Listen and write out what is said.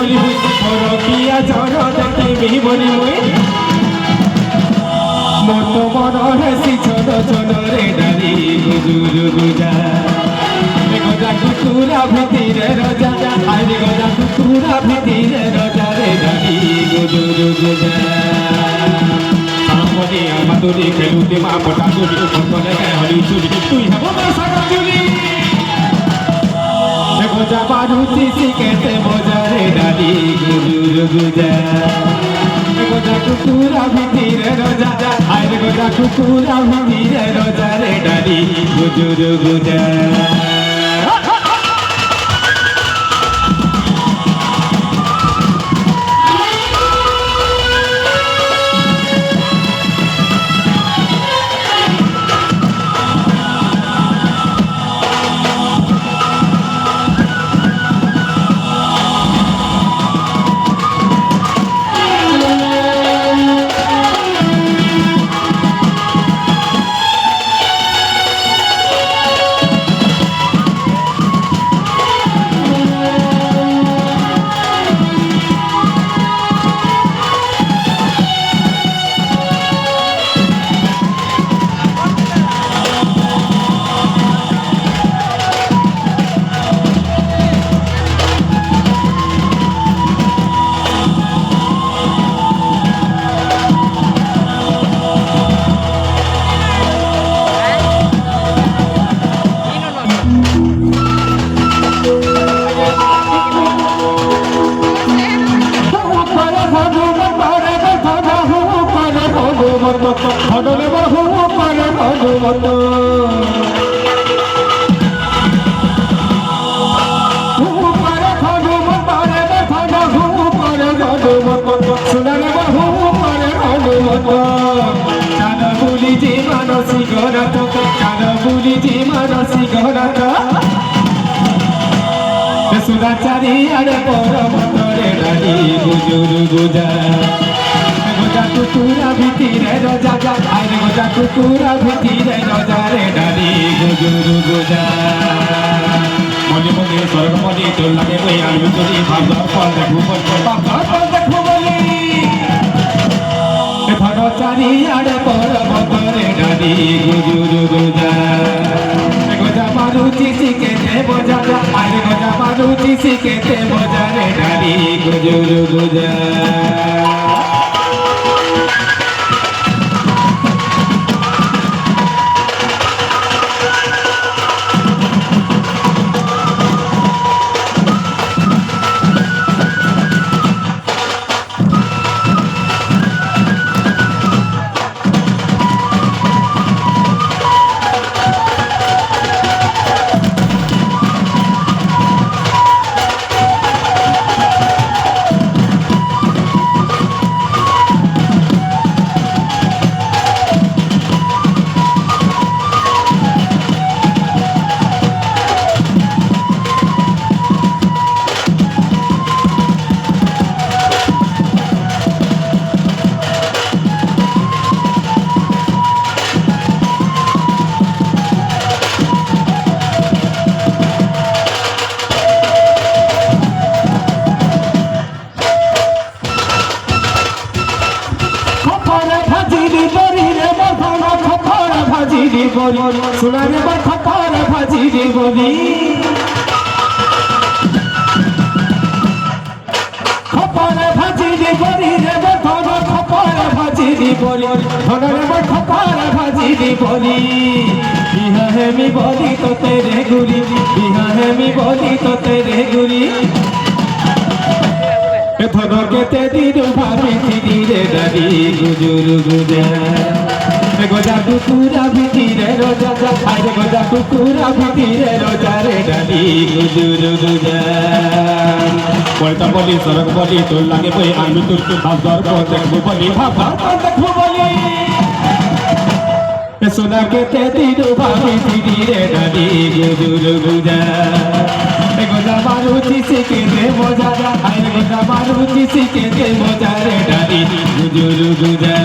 বলি মুই মোর পিয়া ঝড় দেখিবি বলি মুই মোর তো মন হেসি ছোট ছোট রে ডালি গুজুর গুজা গজা কুকুরা ভিতিরে রজা আরে গজা কুকুরা ভিতিরে রজা রে ডালি গুজুর গুজা সামনে আমাদুরি খেলুতে মা মোটা গুলি ফলে হলি চুলি তুই হব না সাগর চুলি গজা বারুচি শিখেতে মজারে ডালি গুজুর গুজা গজা কুকুরা ভিতিরে রজা আরে গজা কুকুরা ভিতিরে রজা রে ডালি গুজুর গুজা হডলে বহু পারে ভগবত পারে ভগবত রে ভাগা হু পারে ভগবত সুনারে বহু পারে ভগবত কান বুলি যে মানসী গরত কান বুলি যে মানসী গরত সুদাচারি আরে পরবত রে ডালি গুজুর গুজা গজা কুকুরা ভিতিরে রজা আরে গজা কুকুরা ভিতিরে রজা রে ডালি গুজুর গুজা মনে মনে স্বর্গ মনে তোর লাগে বই আমি তোরি ভাবলাম ফল দেখবো ফল দেখবো বলি ধর চারি আরে পর্বত রে ডালি গুজুর গুজা গজা মারুচি শিখেতে বোঝা আরে গজা মারুচি শিখেতে বোঝা রে ডালি গুজুর গুজা সোনারে খপর ভাজি রে বলি খপর ভাজি রে বলি রে ধন খপর ভাজি রে বলি ধনরে খপর ভাজি রে বলি বিহা হেমি বলি তোতে রে গুলি বিহা হেমি বলি তোতে রে গুলি ধন কেতে দিন ভাবি রে ডালি গুজুর গুজা গজা কুকুরা ভিতিরে রজা আরে গজা কুকুরা ভিতিরে রজা রে ডালি গুজুর গুজা বলতা বলি সরক বলি তোর লাগে বই আমি তোর ভাবর পর দেখবো বলি ভাবর পর দেখবো বলি সোনা কেতে দিন ভাবি ভিতিরে ডালি গুজুর গুজা গজা মারুচি শিখেতে মজা আরে গজা মারুচি শিখেতে মজা রে ডালি গুজুর গুজা